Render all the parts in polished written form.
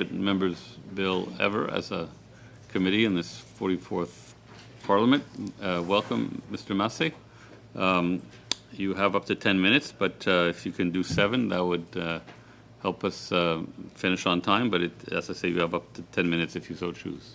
private members bill ever as a committee in this 44th Parliament. Welcome, Mr. Masse. You have up to 10 minutes, but if you can do 7, that would help us finish on time. But as I say, you have up to 10 minutes if you so choose.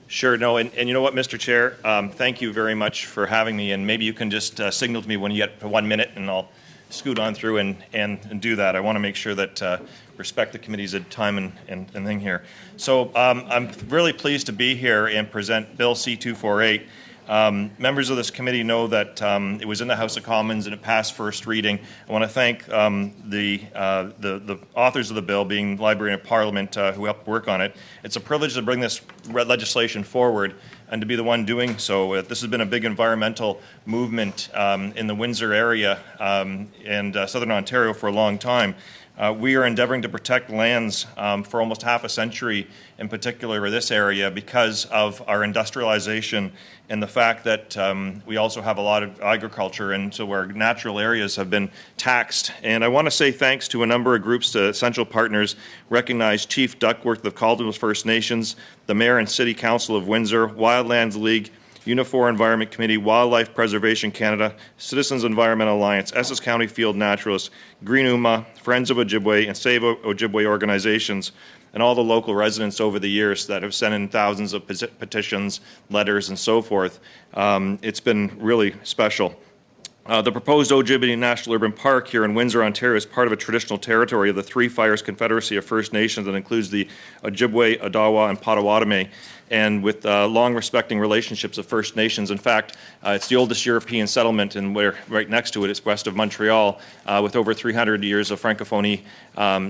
Sure. No, and you know what, Mr. Chair, thank you very much for having me. And maybe you can just signal to me when you get 1 minute, and I'll scoot on through and do that. I want to make sure that respect the committee's time and thing here. So I'm really pleased to be here and present Bill C-248. Members of this committee know that it was in the House of Commons and it passed first reading. I want to thank the authors of the bill, being the Librarian of Parliament, who helped work on it. It's a privilege to bring this legislation forward and to be the one doing so. This has been a big environmental movement in the Windsor area and Southern Ontario for a long time. We are endeavoring to protect lands for almost half a century, in particular this area, because of our industrialization and the fact that we also have a lot of agriculture, and so our natural areas have been taxed. And I want to say thanks to a number of groups, to essential partners, recognize Chief Duckworth of Caldwell First Nations, the Mayor and City Council of Windsor, Wildlands League, Unifor Environment Committee, Wildlife Preservation Canada, Citizens Environmental Alliance, Essex County Field Naturalists, Green Uma, Friends of Ojibway, and Save Ojibway organizations, and all the local residents over the years that have sent in thousands of petitions, letters, and so forth. It's been really special. The proposed Ojibway National Urban Park here in Windsor, Ontario, is part of a traditional territory of the Three Fires Confederacy of First Nations that includes the Ojibway, Odawa, and Potawatomi, and with long respecting relationships of First Nations. In fact, it's the oldest European settlement, and we're right next to it. It's west of Montreal, with over 300 years of Francophonie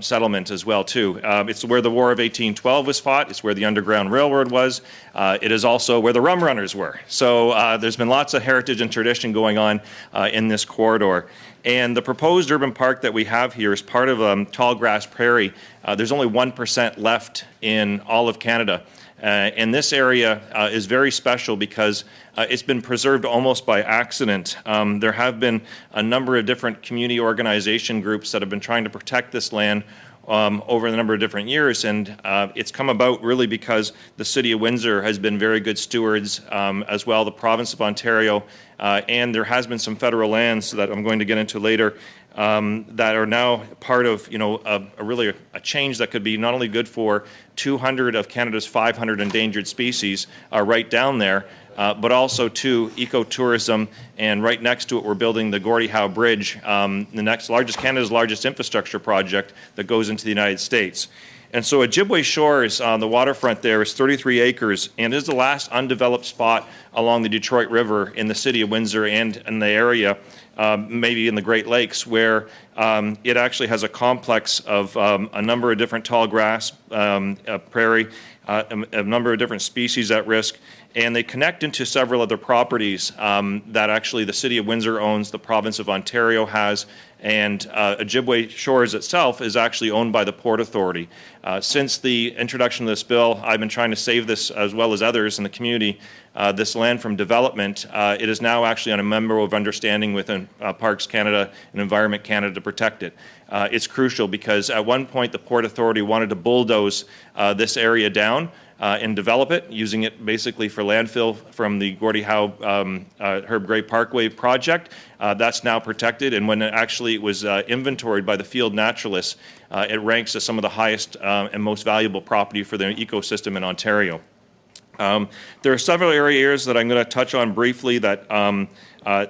settlement as well, too. It's where the War of 1812 was fought. It's where the Underground Railroad was. It is also where the Rum Runners were. So there's been lots of heritage and tradition going on in this corridor. And the proposed urban park that we have here is part of tall grass prairie. There's only 1% left in all of Canada. And this area is very special because it's been preserved almost by accident. There have been a number of different community organization groups that have been trying to protect this land over a number of different years, and it's come about really because the City of Windsor has been very good stewards, as well the Province of Ontario, and there has been some federal lands that I'm going to get into later that are now part of, really a change that could be not only good for 200 of Canada's 500 endangered species right down there, but also to ecotourism, and right next to it we're building the Gordie Howe Bridge, Canada's largest infrastructure project that goes into the United States. And so Ojibway Shores on the waterfront there is 33 acres and is the last undeveloped spot along the Detroit River in the City of Windsor and in the area, maybe in the Great Lakes, where it actually has a complex of a number of different tall grass, prairie, a number of different species at risk, and they connect into several other properties that actually the City of Windsor owns, the Province of Ontario has, and Ojibway Shores itself is actually owned by the Port Authority. Since the introduction of this bill, I've been trying to save this, as well as others in the community, this land from development. It is now actually on a member of understanding within Parks Canada and Environment Canada to protect it. It's crucial because at one point the Port Authority wanted to bulldoze this area down and develop it, using it basically for landfill from the Gordie Howe Herb Gray Parkway project. That's now protected, and when it was inventoried by the field naturalists, it ranks as some of the highest and most valuable property for the ecosystem in Ontario. There are several areas that I'm going to touch on briefly that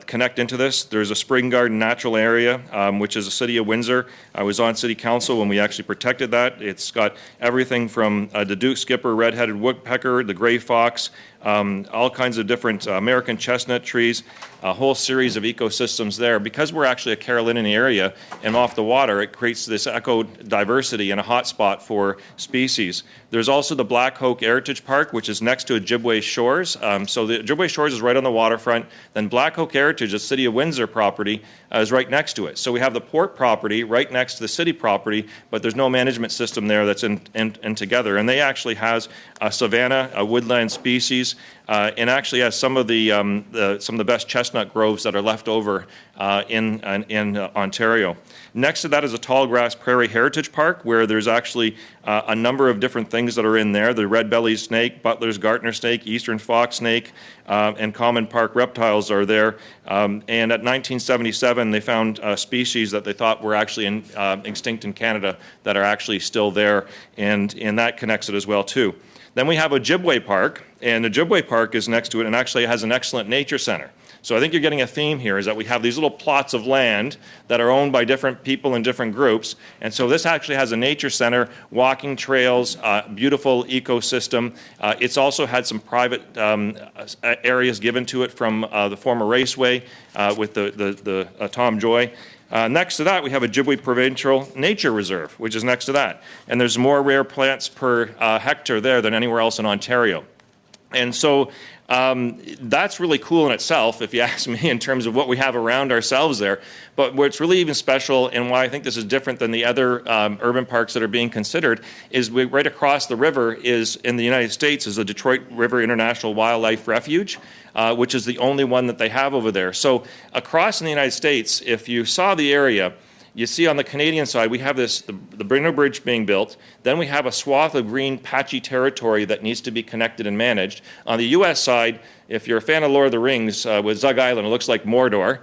connect into this. There's a Spring Garden Natural Area, which is the City of Windsor. I was on City Council when we actually protected that. It's got everything from the Duke Skipper, red-headed woodpecker, the gray fox, all kinds of different American chestnut trees, a whole series of ecosystems there. Because we're actually a Carolinian area and off the water, it creates this eco-diversity and a hotspot for species. There's also the Black Oak Heritage Park, which is next to Ojibway Shores. So the Ojibway Shores is right on the waterfront. Then Black Oak Skyhook Heritage, the City of Windsor property, is right next to it. So we have the port property right next to the city property, but there's no management system there that's in together. And they actually has a savanna, a woodland species, and actually has some of the best chestnut groves that are left over in Ontario. Next to that is a tall grass prairie heritage park, where there's actually a number of different things that are in there: the red-bellied snake, Butler's Gartner snake, eastern fox snake, and common park reptiles are there. And at 1977, they found species that they thought were actually extinct in Canada that are actually still there, and that connects it as well too. Then we have Ojibway Park, and Ojibway Park is next to it and actually has an excellent nature center. So I think you're getting a theme here, is that we have these little plots of land that are owned by different people and different groups. And so this actually has a nature center, walking trails, beautiful ecosystem. It's also had some private areas given to it from the former raceway with the Tom Joy. Next to that, we have Ojibway Provincial Nature Reserve, which is next to that. And there's more rare plants per hectare there than anywhere else in Ontario. And so that's really cool in itself, if you ask me, in terms of what we have around ourselves there. But what's really even special, and why I think this is different than the other urban parks that are being considered, is right across the river is, in the United States, is the Detroit River International Wildlife Refuge, which is the only one that they have over there. So across in the United States, if you saw the area, you see on the Canadian side, we have the Bruno Bridge being built. Then we have a swath of green, patchy territory that needs to be connected and managed. On the U.S. side, if you're a fan of Lord of the Rings, with Zug Island, it looks like Mordor.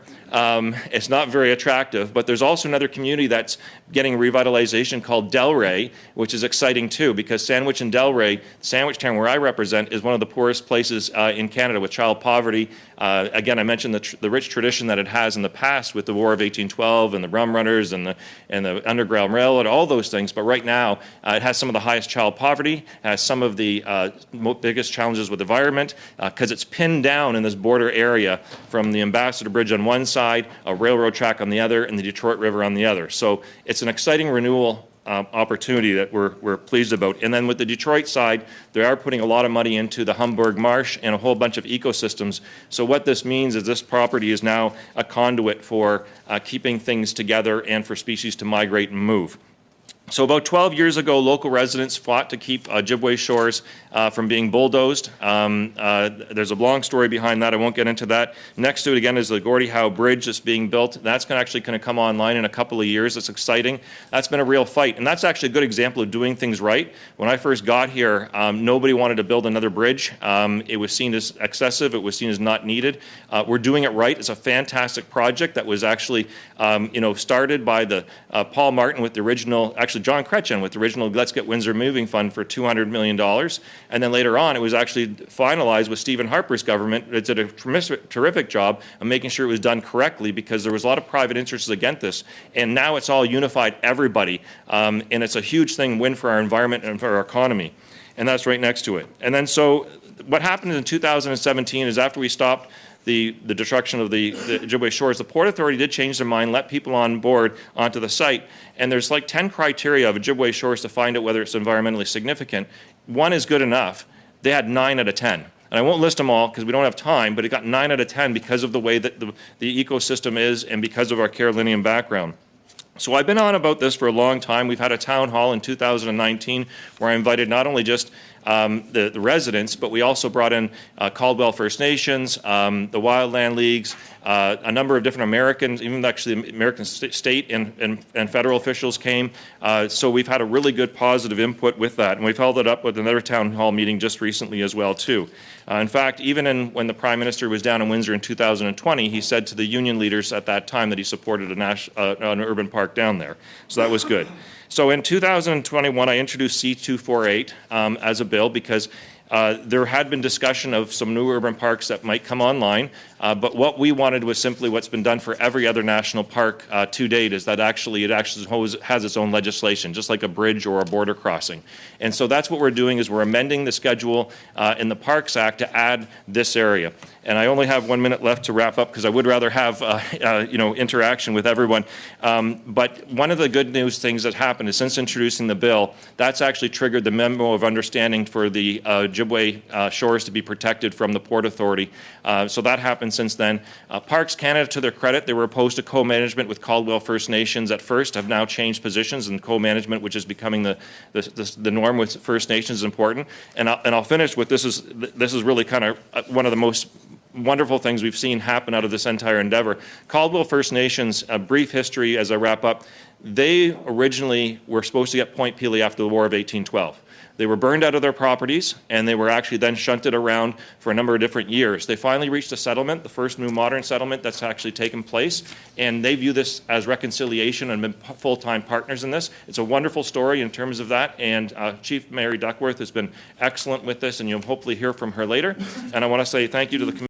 It's not very attractive, but there's also another community that's getting revitalization called Delray, which is exciting too, because Sandwich and Delray, Sandwich Town where I represent, is one of the poorest places in Canada with child poverty. Again, I mentioned the rich tradition that it has in the past with the War of 1812 and the Rum Runners and the Underground Railroad, all those things. But right now, it has some of the highest child poverty, has some of the biggest challenges with the environment, because it's pinned down in this border area from the Ambassador Bridge on one side, a railroad track on the other, and the Detroit River on the other. So it's an exciting renewal opportunity that we're pleased about. And then with the Detroit side, they are putting a lot of money into the Humberg Marsh and a whole bunch of ecosystems. So what this means is this property is now a conduit for keeping things together and for species to migrate and move. So about 12 years ago, local residents fought to keep Ojibway shores from being bulldozed. There's a long story behind that. I won't get into that. Next to it, again, is the Gordie Howe Bridge that's being built. That's actually going to come online in a couple of years. It's exciting. That's been a real fight. And that's actually a good example of doing things right. When I first got here, nobody wanted to build another bridge. It was seen as excessive. It was seen as not needed. We're doing it right. It's a fantastic project that was actually started by the Paul Martin with the original, actually John Kretchen with the original Let's Get Windsor Moving Fund for $200 million. And then later on, it was actually finalized with Stephen Harper's government. It did a terrific job of making sure it was done correctly, because there was a lot of private interests against this. And now it's all unified everybody. And it's a huge thing, win for our environment and for our economy. And that's right next to it. And then so what happened in 2017 is, after we stopped the destruction of the Ojibway shores, the Port Authority did change their mind, let people on board onto the site, and there's like 10 criteria of Ojibway shores to find out whether it's environmentally significant. One is good enough. They had 9 out of 10. And I won't list them all because we don't have time, but it got 9 out of 10 because of the way that the ecosystem is and because of our Carolinian background. So I've been on about this for a long time. We've had a town hall in 2019 where I invited not only just the residents, but we also brought in Caldwell First Nations, the Wildland Leagues, a number of different Americans, even actually American state and federal officials came. So we've had a really good positive input with that. And we've held it up with another town hall meeting just recently as well, too. In fact, even when the Prime Minister was down in Windsor in 2020, he said to the union leaders at that time that he supported an urban park down there. So that was good. So in 2021, I introduced C-248 as a bill because there had been discussion of some new urban parks that might come online, but what we wanted was simply what's been done for every other national park to date, is that it actually has its own legislation, just like a bridge or a border crossing. And so that's what we're doing, is we're amending the schedule in the Parks Act to add this area. And I only have 1 minute left to wrap up because I would rather have interaction with everyone. But one of the good news things that happened is, since introducing the bill, that's actually triggered the memo of understanding for the Ojibway Ojibway shores to be protected from the Port Authority. So that happened since then. Parks Canada, to their credit, they were opposed to co-management with Caldwell First Nations at first, have now changed positions, and co-management, which is becoming the norm with First Nations, is important. And I'll finish with this is really kind of one of the most wonderful things we've seen happen out of this entire endeavor. Caldwell First Nations, a brief history as I wrap up, they originally were supposed to get Point Pelee after the War of 1812. They were burned out of their properties, and they were actually then shunted around for a number of different years. They finally reached a settlement, the first new modern settlement that's actually taken place, and they view this as reconciliation and been full-time partners in this. It's a wonderful story in terms of that, and Chief Mary Duckworth has been excellent with this, and you'll hopefully hear from her later. And I want to say thank you to the committee